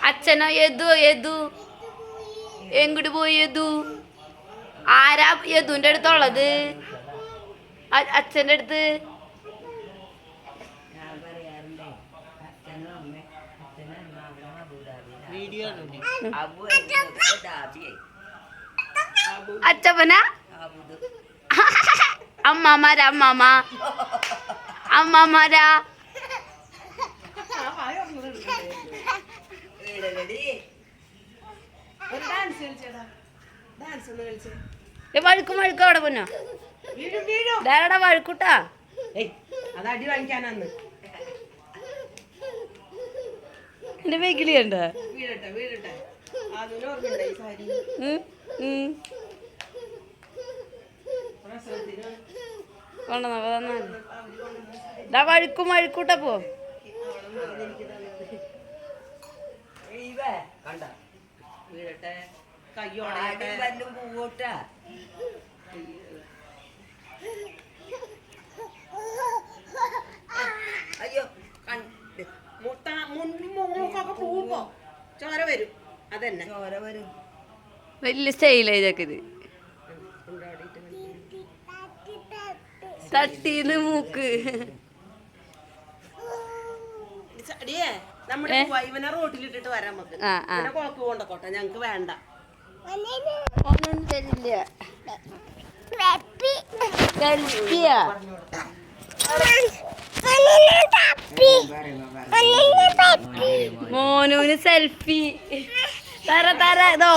അച്ഛനോ യദു എങ്ങോട്ട് പോയി യദു? ആരാ യദുവിന്റെ അടുത്തുള്ളത്? അച്ഛൻ്റെ അടുത്ത്. അച്ഛപ്പനാ? അമ്മമാരാ? അമ്മമാരാ? വഴുക്കും അവിടെ പൊന്നോ ഡാഡാ വഴുക്കൂട്ടാ. എന്റെ വെക്കിലി കണ്ട വഴുക്കൂട്ടാ പോ. അയ്യോ പൂവോ ചോര വരും. അതന്നെ ചോര വരും. വലിയ സ്റ്റൈലാ ഇതൊക്കെ. ഇത് തട്ടീന്ന് മൂക്ക്. നമ്മുടെ ഇവനെ റോട്ടിലിട്ടിട്ട് വരാൻ നമുക്ക് കുളക്ക് കൊണ്ടോട്ടെ. ഞങ്ങക്ക് വേണ്ട. ഒന്നും തരില്ല. മോനൂന് സെൽഫി തര